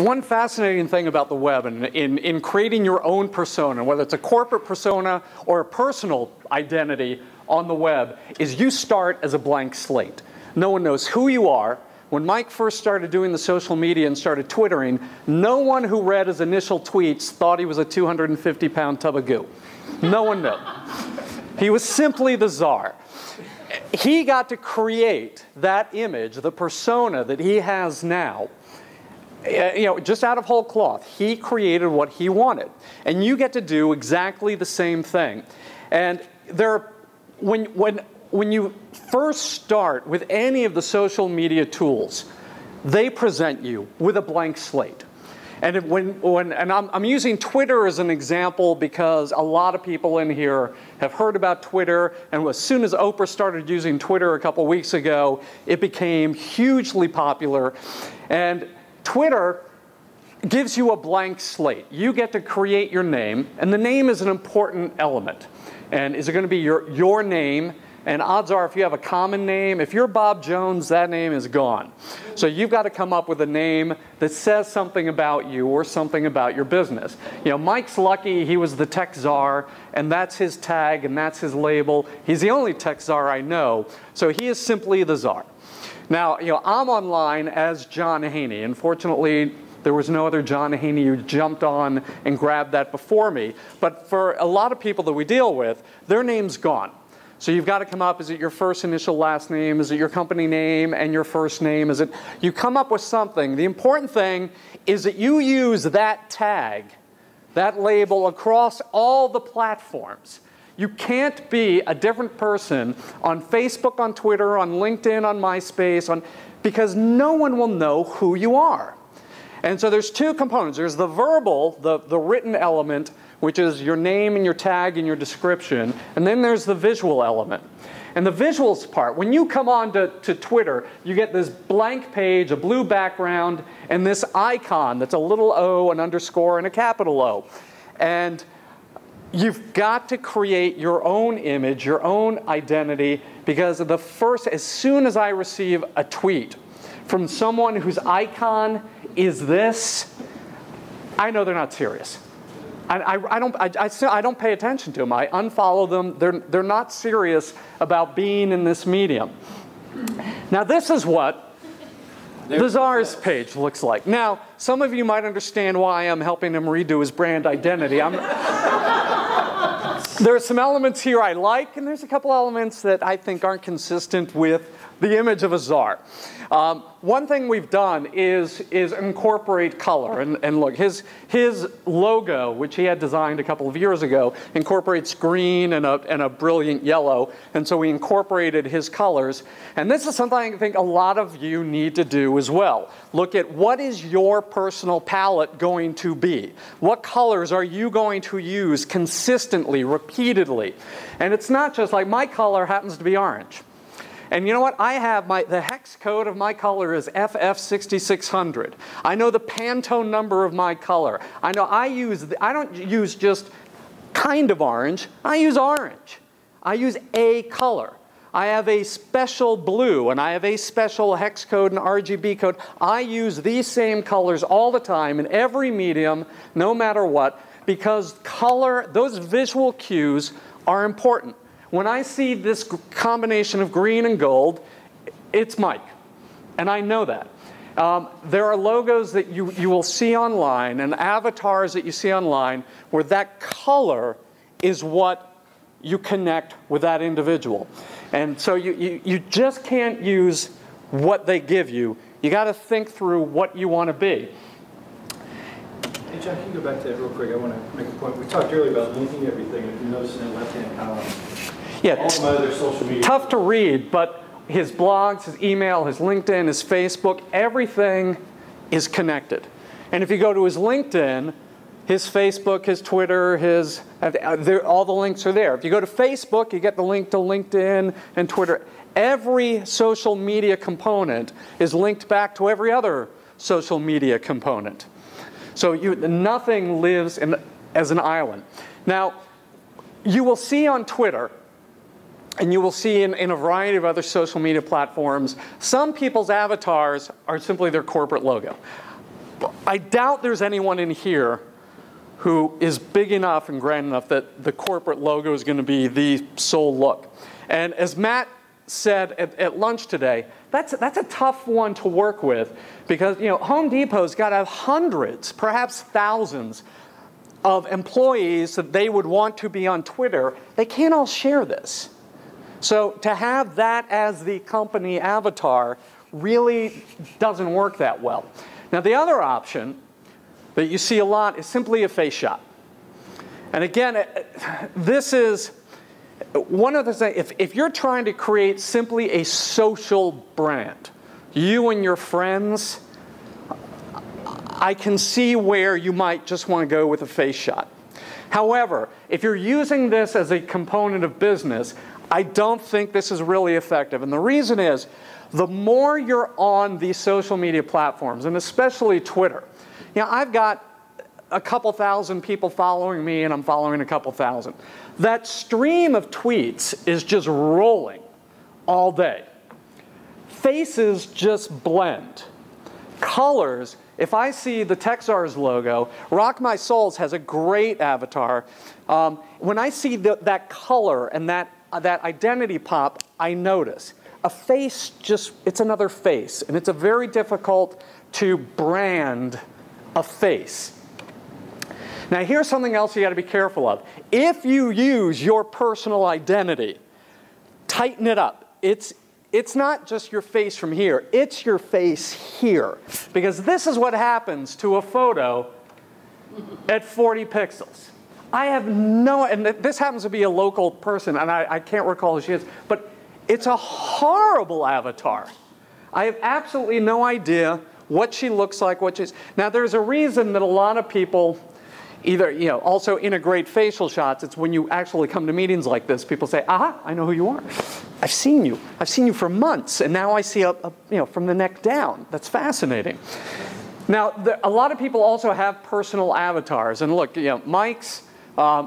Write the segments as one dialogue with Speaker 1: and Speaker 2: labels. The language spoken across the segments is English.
Speaker 1: One fascinating thing about the web and in creating your own persona, whether it's a corporate persona or a personal identity on the web, is you start as a blank slate. No one knows who you are. When Mike first started doing the social media and started Twittering, no one who read his initial tweets thought he was a 250-pound tub of goo. No one knew. He was simply the czar. He got to create that image, the persona that he has now, just out of whole cloth. He created what he wanted. And you get to do exactly the same thing. And when you first start with any of the social media tools, they present you with a blank slate. And I'm using Twitter as an example because a lot of people in here have heard about Twitter, and as soon as Oprah started using Twitter a couple weeks ago, it became hugely popular. And Twitter gives you a blank slate. You get to create your name, and the name is an important element. And is it going to be your name? And odds are, if you have a common name, if you're Bob Jones, that name is gone. So you've got to come up with a name that says something about you or something about your business. Mike's lucky he was the tech czar, and that's his tag, and that's his label. He's the only tech czar I know, so he is simply the czar. Now, I'm online as John Heaney. Unfortunately, there was no other John Heaney who jumped on and grabbed that before me. But for a lot of people that we deal with, their name's gone. So you've got to come up, is it your first initial last name? Is it your company name and your first name? You come up with something. The important thing is that you use that tag, that label, across all the platforms. You can't be a different person on Facebook, on Twitter, on LinkedIn, on MySpace, because no one will know who you are. And so there's two components. There's the verbal, the written element, which is your name and your tag and your description. And then there's the visual element. And the visuals part, when you come on to Twitter, you get this blank page, a blue background, and this icon that's a little O, an underscore, and a capital O. And you've got to create your own image, your own identity, because as soon as I receive a tweet from someone whose icon is this, I know they're not serious. I don't pay attention to them. I unfollow them. They're not serious about being in this medium. Now, this is what the czar's page looks like. Now, some of you might understand why I'm helping him redo his brand identity. There are some elements here I like, and there's a couple elements that I think aren't consistent with the image of a czar. One thing we've done is incorporate color. And look, his logo, which he had designed a couple of years ago, incorporates green and a brilliant yellow. And so we incorporated his colors. And this is something I think a lot of you need to do as well. Look at what is your personal palette going to be? What colors are you going to use consistently, repeatedly? And it's not just like my color happens to be orange. And you know what? I have the hex code of my color is FF6600. I know the Pantone number of my color. I know I don't use just kind of orange. I use orange. I use a color. I have a special blue, and I have a special hex code and RGB code. I use these same colors all the time in every medium, no matter what, because color, those visual cues are important. When I see this combination of green and gold, it's Mike. And I know that. There are logos that you will see online and avatars that you see online where that color is what you connect with that individual. And so you just can't use what they give you. You got to think through what you want to be.
Speaker 2: Hey, John, can you go back to that real quick? I want to make a point. We talked earlier about linking everything. If you notice in that left-hand column,
Speaker 1: yeah,
Speaker 2: all my other social media.
Speaker 1: Tough to read, but his blogs, his email, his LinkedIn, his Facebook, everything is connected. And if you go to his LinkedIn, his Facebook, his Twitter, all the links are there. If you go to Facebook, you get the link to LinkedIn and Twitter. Every social media component is linked back to every other social media component. So nothing lives as an island. Now, you will see on Twitter, and you will see in a variety of other social media platforms, some people's avatars are simply their corporate logo. I doubt there's anyone in here who is big enough and grand enough that the corporate logo is going to be the sole look. And as Matt said at lunch today, that's a tough one to work with because Home Depot's got to have hundreds, perhaps thousands of employees that they would want to be on Twitter. They can't all share this. So to have that as the company avatar really doesn't work that well. Now the other option that you see a lot is simply a face shot. And again, this is one of the things, if you're trying to create simply a social brand, you and your friends, I can see where you might just want to go with a face shot. However, if you're using this as a component of business, I don't think this is really effective. And the reason is, the more you're on these social media platforms, and especially Twitter, I've got a couple thousand people following me, and I'm following a couple thousand. That stream of tweets is just rolling all day. Faces just blend. Colors, if I see the Texars logo, Rock My Souls has a great avatar. When I see that color and that identity pop, I notice. A face it's another face, and it's very difficult to brand a face. Now here's something else you got to be careful of. If you use your personal identity, tighten it up. It's not just your face from here, it's your face here. Because this is what happens to a photo at 40 pixels. I have and this happens to be a local person, and I can't recall who she is, but it's a horrible avatar. I have absolutely no idea what she looks like, Now there's a reason that a lot of people either, also integrate facial shots. It's when you actually come to meetings like this, people say, aha, I know who you are. I've seen you. I've seen you for months, and now I see from the neck down. That's fascinating. Now, a lot of people also have personal avatars. And look, Mike's,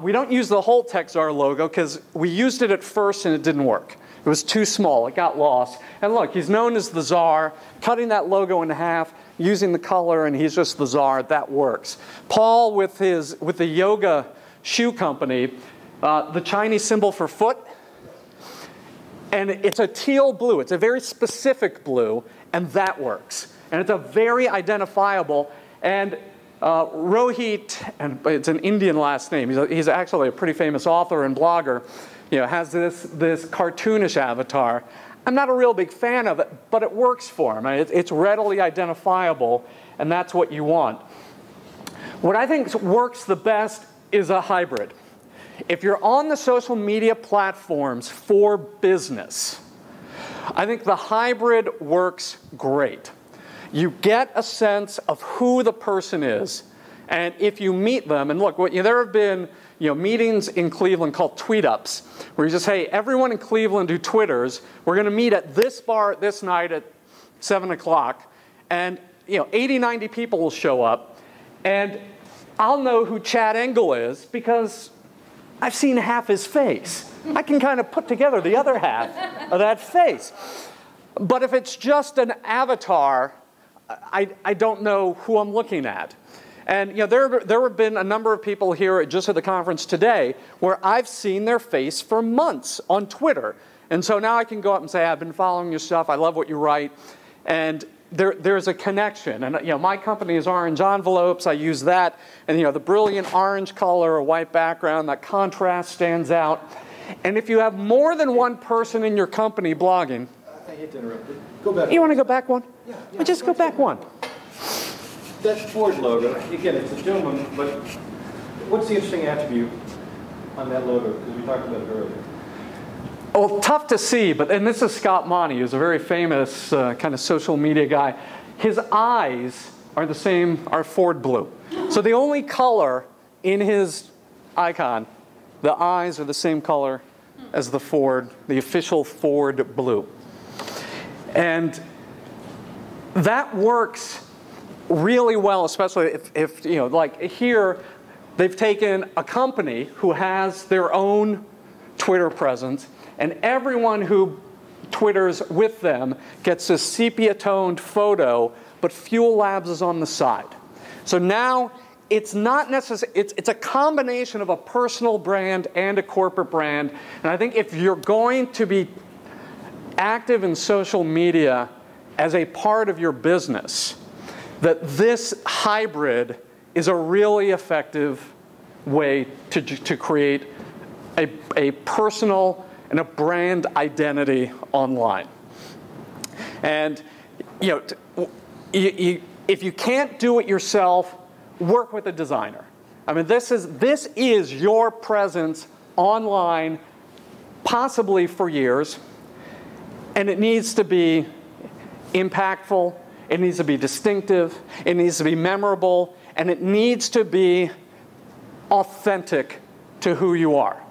Speaker 1: we don't use the whole Texar logo because we used it at first and it didn't work. It was too small. It got lost. And look, he's known as the Czar. Cutting that logo in half, using the color, and he's just the Czar. That works. Paul with the yoga shoe company, the Chinese symbol for foot, and it's a teal blue. It's a very specific blue, and that works. And it's a very identifiable. And Rohit, and it's an Indian last name. He's actually a pretty famous author and blogger. Has this cartoonish avatar. I'm not a real big fan of it, but it works for him. It's readily identifiable, and that's what you want. What I think works the best is a hybrid. If you're on the social media platforms for business, I think the hybrid works great. You get a sense of who the person is, and if you meet them, and look, there have been meetings in Cleveland called tweet-ups, where you just, hey, everyone in Cleveland do Twitters. We're going to meet at this bar this night at 7 o'clock. And 80, 90 people will show up. And I'll know who Chad Engel is because I've seen half his face. I can kind of put together the other half of that face. But if it's just an avatar, I don't know who I'm looking at. And there have been a number of people here just at the conference today where I've seen their face for months on Twitter. And so now I can go up and say, I've been following your stuff. I love what you write. And there's a connection. And my company is Orange Envelopes. I use that. And the brilliant orange color, a white background, that contrast stands out. And if you have more than one person in your company blogging.
Speaker 2: I hate to interrupt. Go back.
Speaker 1: You want to go back one?
Speaker 2: Yeah.
Speaker 1: Just go back one.
Speaker 2: That Ford logo, again, it's a gentleman, but what's the interesting attribute on that logo? Because we talked about it earlier.
Speaker 1: Well, tough to see, and this is Scott Monty, who's a very famous kind of social media guy. His eyes are the same, are Ford blue. So the only color in his icon, the eyes are the same color as the official Ford blue. And that works really well, especially if like here, they've taken a company who has their own Twitter presence, and everyone who Twitters with them gets a sepia-toned photo, but Fuel Labs is on the side. So now it's not necessarily, it's a combination of a personal brand and a corporate brand. And I think if you're going to be active in social media as a part of your business, that this hybrid is a really effective way to create a personal and a brand identity online. And if you can't do it yourself, work with a designer. I mean, this is your presence online, possibly for years, and it needs to be impactful, it needs to be distinctive, it needs to be memorable, and it needs to be authentic to who you are.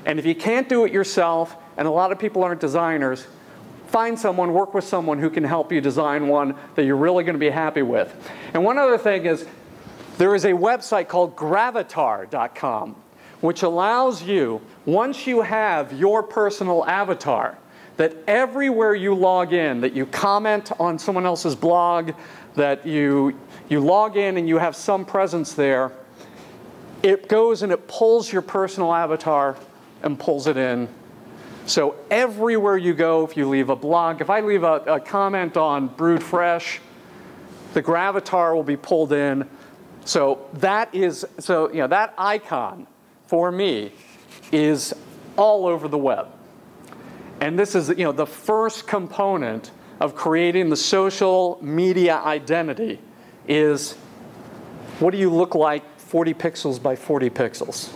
Speaker 1: And if you can't do it yourself, and a lot of people aren't designers, find someone, work with someone who can help you design one that you're really going to be happy with. And one other thing is, there is a website called gravatar.com, which allows you, once you have your personal avatar, that everywhere you log in, that you comment on someone else's blog, that you log in and you have some presence there, it goes and it pulls your personal avatar and pulls it in. So everywhere you go, if you leave a blog, if I leave a comment on Brewed Fresh, the Gravatar will be pulled in. So that icon for me is all over the web. And this is the first component of creating the social media identity is, what do you look like 40 pixels by 40 pixels?